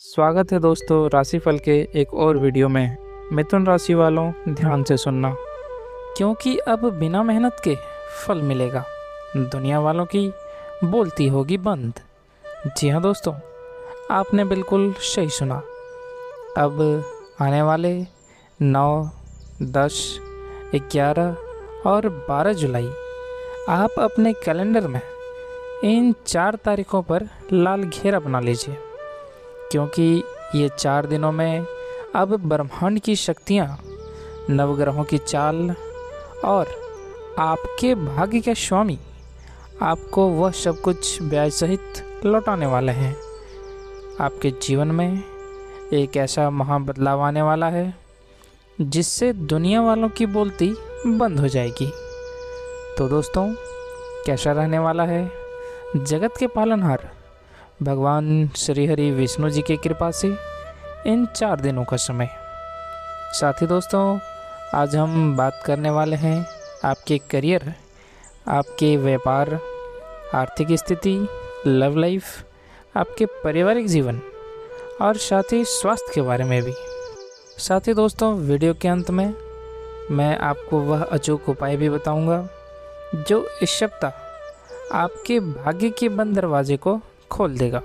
स्वागत है दोस्तों राशिफल के एक और वीडियो में। मिथुन राशि वालों ध्यान से सुनना, क्योंकि अब बिना मेहनत के फल मिलेगा। दुनिया वालों की बोलती होगी बंद। जी हाँ दोस्तों, आपने बिल्कुल सही सुना। अब आने वाले 9, 10, 11 और 12 जुलाई आप अपने कैलेंडर में इन 4 तारीखों पर लाल घेरा बना लीजिए, क्योंकि ये 4 दिनों में अब ब्रह्मांड की शक्तियाँ, नवग्रहों की चाल और आपके भाग्य के स्वामी आपको वह सब कुछ ब्याज सहित लौटाने वाले हैं। आपके जीवन में एक ऐसा महा बदलाव आने वाला है जिससे दुनिया वालों की बोलती बंद हो जाएगी। तो दोस्तों, कैसा रहने वाला है जगत के पालनहार भगवान श्री हरि विष्णु जी की कृपा से इन 4 दिनों का समय। साथ ही दोस्तों, आज हम बात करने वाले हैं आपके करियर, आपके व्यापार, आर्थिक स्थिति, लव लाइफ, आपके पारिवारिक जीवन और साथ ही स्वास्थ्य के बारे में भी। साथ ही दोस्तों, वीडियो के अंत में मैं आपको वह अचूक उपाय भी बताऊंगा जो इस सप्ताह आपके भाग्य के बंद दरवाजे को खोल देगा।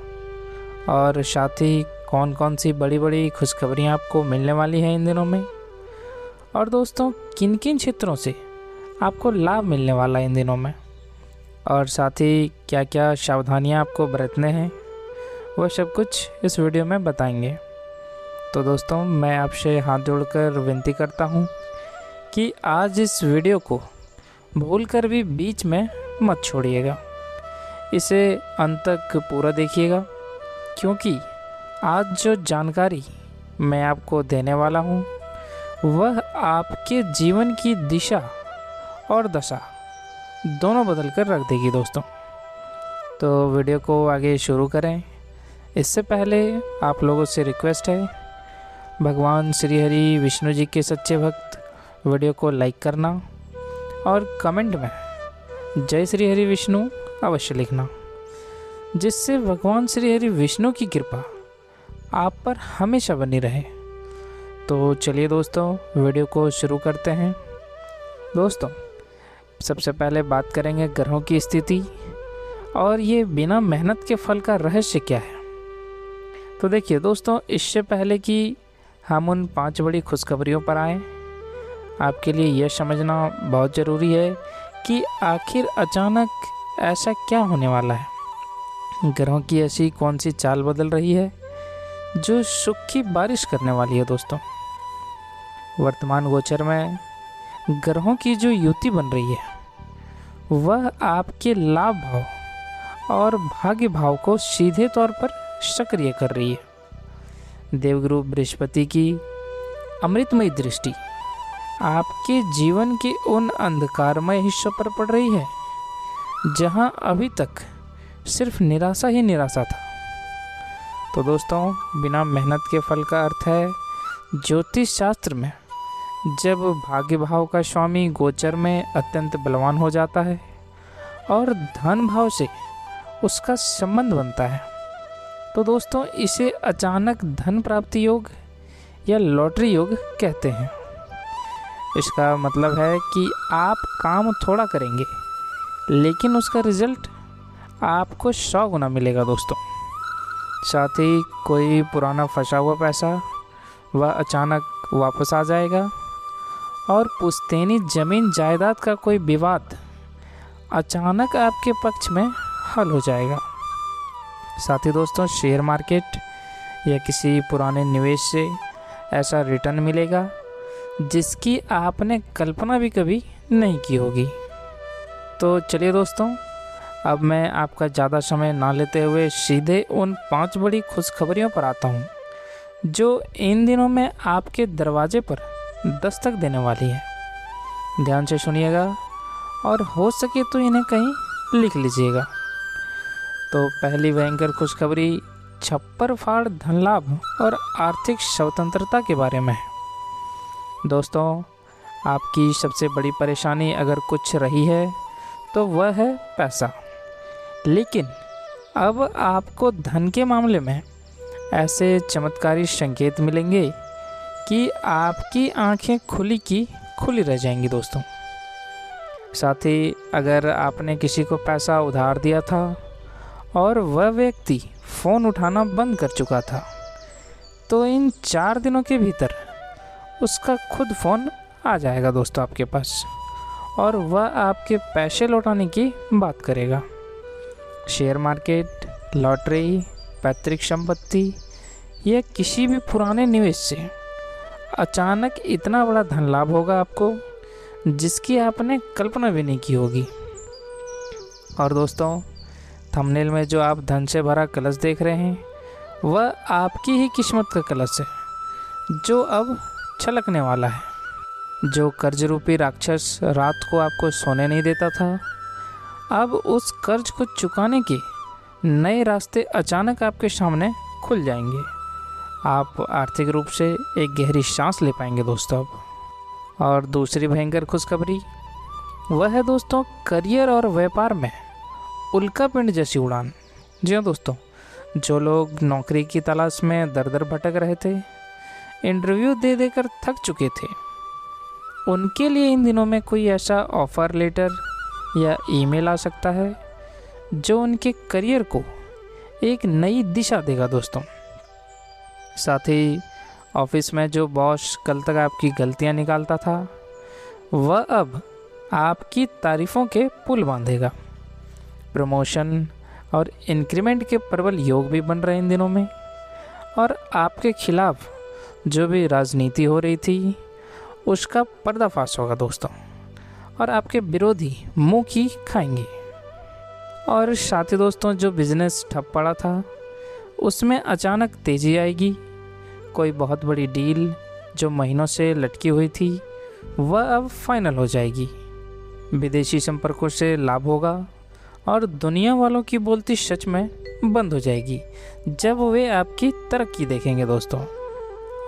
और साथ ही कौन कौन सी बड़ी बड़ी खुशखबरियाँ आपको मिलने वाली हैं इन दिनों में, और दोस्तों किन किन क्षेत्रों से आपको लाभ मिलने वाला है इन दिनों में, और साथ ही क्या क्या सावधानियाँ आपको बरतने हैं, वह सब कुछ इस वीडियो में बताएंगे। तो दोस्तों, मैं आपसे हाथ जोड़कर विनती करता हूँ कि आज इस वीडियो को भूलकर भी बीच में मत छोड़िएगा, इसे अंत तक पूरा देखिएगा, क्योंकि आज जो जानकारी मैं आपको देने वाला हूँ वह आपके जीवन की दिशा और दशा दोनों बदल कर रख देगी दोस्तों। तो वीडियो को आगे शुरू करें इससे पहले आप लोगों से रिक्वेस्ट है, भगवान श्री हरि विष्णु जी के सच्चे भक्त वीडियो को लाइक करना और कमेंट में जय श्री हरि विष्णु अवश्य लिखना, जिससे भगवान श्री हरि विष्णु की कृपा आप पर हमेशा बनी रहे। तो चलिए दोस्तों, वीडियो को शुरू करते हैं। दोस्तों, सबसे पहले बात करेंगे ग्रहों की स्थिति और ये बिना मेहनत के फल का रहस्य क्या है। तो देखिए दोस्तों, इससे पहले कि हम उन 5 बड़ी खुशखबरियों पर आएँ, आपके लिए यह समझना बहुत ज़रूरी है कि आखिर अचानक ऐसा क्या होने वाला है। ग्रहों की ऐसी कौन सी चाल बदल रही है जो सुख की बारिश करने वाली है। दोस्तों, वर्तमान गोचर में ग्रहों की जो युति बन रही है वह आपके लाभ भाव और भाग्य भाव को सीधे तौर पर सक्रिय कर रही है। देवगुरु बृहस्पति की अमृतमयी दृष्टि आपके जीवन के उन अंधकारमय हिस्सों पर पड़ रही है जहां अभी तक सिर्फ निराशा ही निराशा था। तो दोस्तों, बिना मेहनत के फल का अर्थ है ज्योतिष शास्त्र में जब भाग्य भाव का स्वामी गोचर में अत्यंत बलवान हो जाता है और धन भाव से उसका संबंध बनता है, तो दोस्तों इसे अचानक धन प्राप्ति योग या लॉटरी योग कहते हैं। इसका मतलब है कि आप काम थोड़ा करेंगे लेकिन उसका रिजल्ट आपको 100 गुना मिलेगा दोस्तों। साथ ही कोई पुराना फंसा हुआ पैसा वह अचानक वापस आ जाएगा और पुश्तैनी जमीन जायदाद का कोई विवाद अचानक आपके पक्ष में हल हो जाएगा। साथ ही दोस्तों, शेयर मार्केट या किसी पुराने निवेश से ऐसा रिटर्न मिलेगा जिसकी आपने कल्पना भी कभी नहीं की होगी। तो चलिए दोस्तों, अब मैं आपका ज़्यादा समय ना लेते हुए सीधे उन 5 बड़ी खुशखबरियों पर आता हूँ जो इन दिनों में आपके दरवाजे पर दस्तक देने वाली है। ध्यान से सुनिएगा और हो सके तो इन्हें कहीं लिख लीजिएगा। तो पहली भयंकर खुशखबरी छप्पर फाड़ धन लाभ और आर्थिक स्वतंत्रता के बारे में है। दोस्तों, आपकी सबसे बड़ी परेशानी अगर कुछ रही है तो वह है पैसा, लेकिन अब आपको धन के मामले में ऐसे चमत्कारी संकेत मिलेंगे कि आपकी आंखें खुली की खुली रह जाएंगी दोस्तों। साथ ही अगर आपने किसी को पैसा उधार दिया था और वह व्यक्ति फ़ोन उठाना बंद कर चुका था, तो इन 4 दिनों के भीतर उसका खुद फ़ोन आ जाएगा दोस्तों आपके पास, और वह आपके पैसे लौटाने की बात करेगा। शेयर मार्केट, लॉटरी, पैतृक संपत्ति या किसी भी पुराने निवेश से अचानक इतना बड़ा धन लाभ होगा आपको, जिसकी आपने कल्पना भी नहीं की होगी। और दोस्तों, थंबनेल में जो आप धन से भरा कलश देख रहे हैं, वह आपकी ही किस्मत का कलश है, जो अब छलकने वाला है। जो कर्ज रूपी राक्षस रात को आपको सोने नहीं देता था, अब उस कर्ज को चुकाने के नए रास्ते अचानक आपके सामने खुल जाएंगे। आप आर्थिक रूप से एक गहरी सांस ले पाएंगे दोस्तों अब। और दूसरी भयंकर खुशखबरी वह है दोस्तों करियर और व्यापार में उल्का पिंड जैसी उड़ान। जी हाँ दोस्तों, जो लोग नौकरी की तलाश में दर दर भटक रहे थे, इंटरव्यू दे देकर थक चुके थे, उनके लिए इन दिनों में कोई ऐसा ऑफ़र लेटर या ईमेल आ सकता है जो उनके करियर को एक नई दिशा देगा दोस्तों। साथ ही ऑफिस में जो बॉस कल तक आपकी गलतियां निकालता था, वह अब आपकी तारीफ़ों के पुल बांधेगा। प्रमोशन और इंक्रीमेंट के प्रबल योग भी बन रहे हैं इन दिनों में, और आपके खिलाफ जो भी राजनीति हो रही थी उसका पर्दाफाश होगा दोस्तों, और आपके विरोधी मुंह की खाएंगे। और साथ ही दोस्तों, जो बिज़नेस ठप पड़ा था उसमें अचानक तेज़ी आएगी। कोई बहुत बड़ी डील जो महीनों से लटकी हुई थी, वह अब फाइनल हो जाएगी। विदेशी संपर्कों से लाभ होगा और दुनिया वालों की बोलती सच में बंद हो जाएगी जब वे आपकी तरक्की देखेंगे दोस्तों।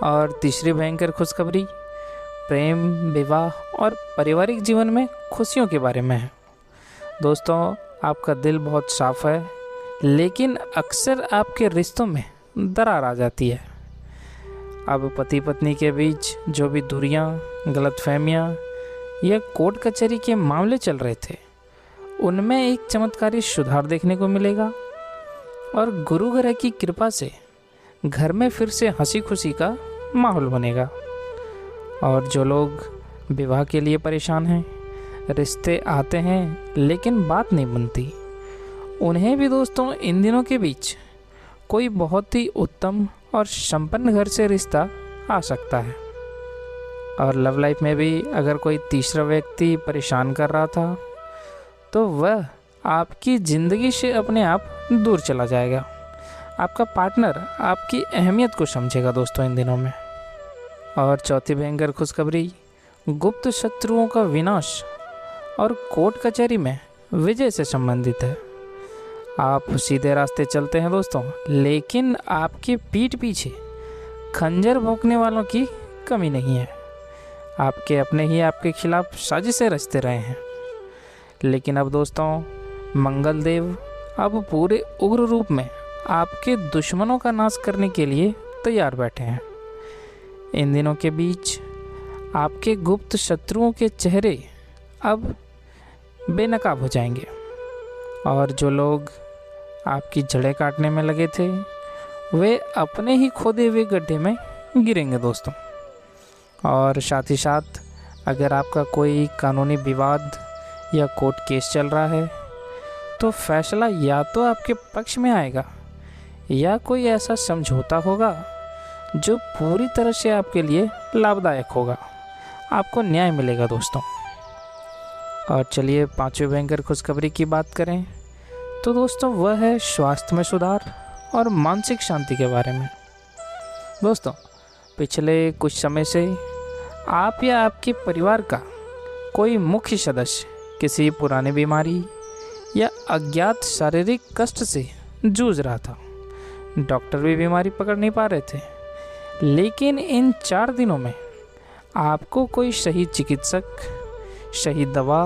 और तीसरी भयंकर खुशखबरी प्रेम, विवाह और पारिवारिक जीवन में खुशियों के बारे में है। दोस्तों, आपका दिल बहुत साफ है, लेकिन अक्सर आपके रिश्तों में दरार आ जाती है। अब पति पत्नी के बीच जो भी दूरियां, गलतफहमियां या कोर्ट कचहरी के मामले चल रहे थे, उनमें एक चमत्कारी सुधार देखने को मिलेगा, और गुरु ग्रह की कृपा से घर में फिर से हंसी खुशी का माहौल बनेगा। और जो लोग विवाह के लिए परेशान हैं, रिश्ते आते हैं लेकिन बात नहीं बनती, उन्हें भी दोस्तों इन दिनों के बीच कोई बहुत ही उत्तम और संपन्न घर से रिश्ता आ सकता है। और लव लाइफ में भी अगर कोई तीसरा व्यक्ति परेशान कर रहा था, तो वह आपकी ज़िंदगी से अपने आप दूर चला जाएगा। आपका पार्टनर आपकी अहमियत को समझेगा दोस्तों इन दिनों में। और चौथी भयंकर खुशखबरी गुप्त शत्रुओं का विनाश और कोर्ट कचहरी में विजय से संबंधित है। आप सीधे रास्ते चलते हैं दोस्तों, लेकिन आपके पीठ पीछे खंजर भोंकने वालों की कमी नहीं है। आपके अपने ही आपके खिलाफ साजिशें रचते रहे हैं, लेकिन अब दोस्तों मंगल देव अब पूरे उग्र रूप में आपके दुश्मनों का नाश करने के लिए तैयार बैठे हैं। इन दिनों के बीच आपके गुप्त शत्रुओं के चेहरे अब बेनकाब हो जाएंगे, और जो लोग आपकी जड़ें काटने में लगे थे, वे अपने ही खोदे हुए गड्ढे में गिरेंगे दोस्तों। और साथ ही साथ अगर आपका कोई कानूनी विवाद या कोर्ट केस चल रहा है, तो फैसला या तो आपके पक्ष में आएगा या कोई ऐसा समझौता होगा जो पूरी तरह से आपके लिए लाभदायक होगा। आपको न्याय मिलेगा दोस्तों। और चलिए पांचवें भयंकर खुशखबरी की बात करें, तो दोस्तों वह है स्वास्थ्य में सुधार और मानसिक शांति के बारे में। दोस्तों, पिछले कुछ समय से आप या आपके परिवार का कोई मुख्य सदस्य किसी पुरानी बीमारी या अज्ञात शारीरिक कष्ट से जूझ रहा था। डॉक्टर भी बीमारी पकड़ नहीं पा रहे थे, लेकिन इन 4 दिनों में आपको कोई सही चिकित्सक, सही दवा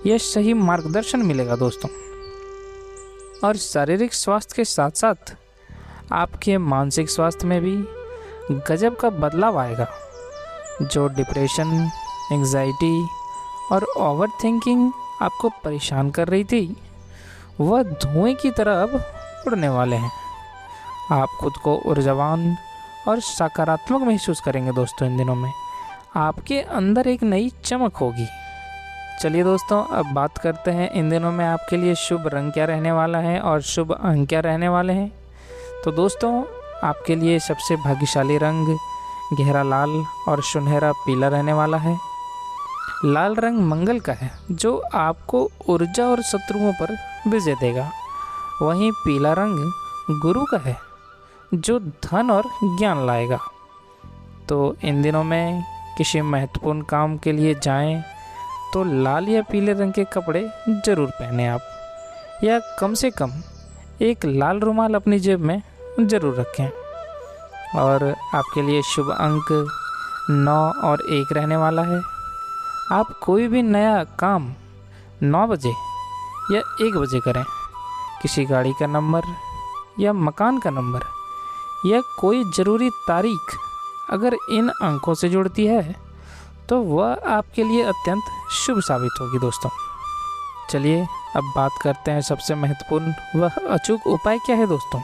या सही मार्गदर्शन मिलेगा दोस्तों। और शारीरिक स्वास्थ्य के साथ साथ आपके मानसिक स्वास्थ्य में भी गजब का बदलाव आएगा। जो डिप्रेशन, एंग्जाइटी और ओवर थिंकिंग आपको परेशान कर रही थी, वह धुएं की तरह अब उड़ने वाले हैं। आप खुद को ऊर्जावान और सकारात्मक महसूस करेंगे दोस्तों। इन दिनों में आपके अंदर एक नई चमक होगी। चलिए दोस्तों, अब बात करते हैं इन दिनों में आपके लिए शुभ रंग क्या रहने वाला है और शुभ अंक क्या रहने वाले हैं। तो दोस्तों, आपके लिए सबसे भाग्यशाली रंग गहरा लाल और सुनहरा पीला रहने वाला है। लाल रंग मंगल का है, जो आपको ऊर्जा और शत्रुओं पर विजय देगा। वहीं पीला रंग गुरु का है, जो धन और ज्ञान लाएगा। तो इन दिनों में किसी महत्वपूर्ण काम के लिए जाएं तो लाल या पीले रंग के कपड़े ज़रूर पहनें आप, या कम से कम एक लाल रुमाल अपनी जेब में ज़रूर रखें। और आपके लिए शुभ अंक 9 और 1 रहने वाला है। आप कोई भी नया काम 9 बजे या 1 बजे करें। किसी गाड़ी का नंबर या मकान का नंबर या कोई ज़रूरी तारीख अगर इन अंकों से जुड़ती है तो वह आपके लिए अत्यंत शुभ साबित होगी दोस्तों। चलिए अब बात करते हैं सबसे महत्वपूर्ण, वह अचूक उपाय क्या है दोस्तों।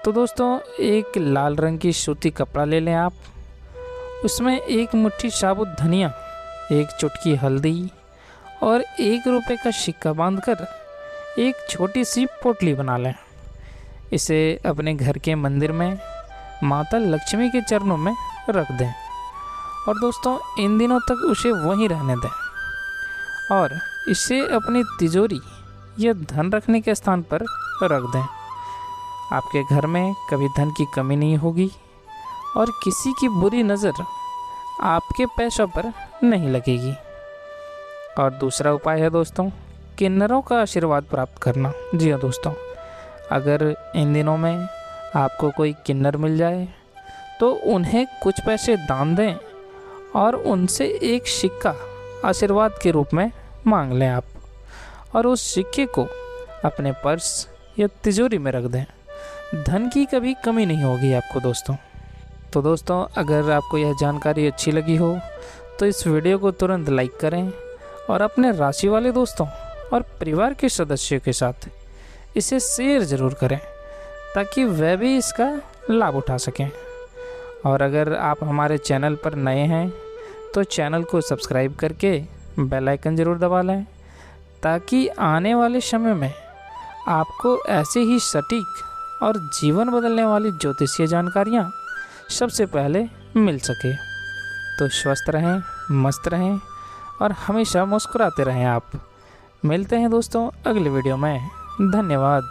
तो दोस्तों, एक लाल रंग की सूती कपड़ा ले लें आप। उसमें 1 मुट्ठी साबुत धनिया, 1 चुटकी हल्दी और 1 रुपये का सिक्का बांधकर एक छोटी सी पोटली बना लें। इसे अपने घर के मंदिर में माता लक्ष्मी के चरणों में रख दें और दोस्तों इन दिनों तक उसे वहीं रहने दें और इसे अपनी तिजोरी या धन रखने के स्थान पर रख दें। आपके घर में कभी धन की कमी नहीं होगी और किसी की बुरी नज़र आपके पैसों पर नहीं लगेगी। और दूसरा उपाय है दोस्तों, किन्नरों का आशीर्वाद प्राप्त करना। जी हाँ दोस्तों, अगर इन दिनों में आपको कोई किन्नर मिल जाए तो उन्हें कुछ पैसे दान दें और उनसे एक सिक्का आशीर्वाद के रूप में मांग लें आप, और उस सिक्के को अपने पर्स या तिजोरी में रख दें। धन की कभी कमी नहीं होगी आपको दोस्तों। तो दोस्तों, अगर आपको यह जानकारी अच्छी लगी हो तो इस वीडियो को तुरंत लाइक करें और अपने राशि वाले दोस्तों और परिवार के सदस्यों के साथ इसे शेयर ज़रूर करें ताकि वह भी इसका लाभ उठा सकें। और अगर आप हमारे चैनल पर नए हैं तो चैनल को सब्सक्राइब करके बेल आइकन ज़रूर दबा लें ताकि आने वाले समय में आपको ऐसे ही सटीक और जीवन बदलने वाली ज्योतिषीय जानकारियाँ सबसे पहले मिल सके। तो स्वस्थ रहें, मस्त रहें और हमेशा मुस्कुराते रहें आप। मिलते हैं दोस्तों अगले वीडियो में। धन्यवाद।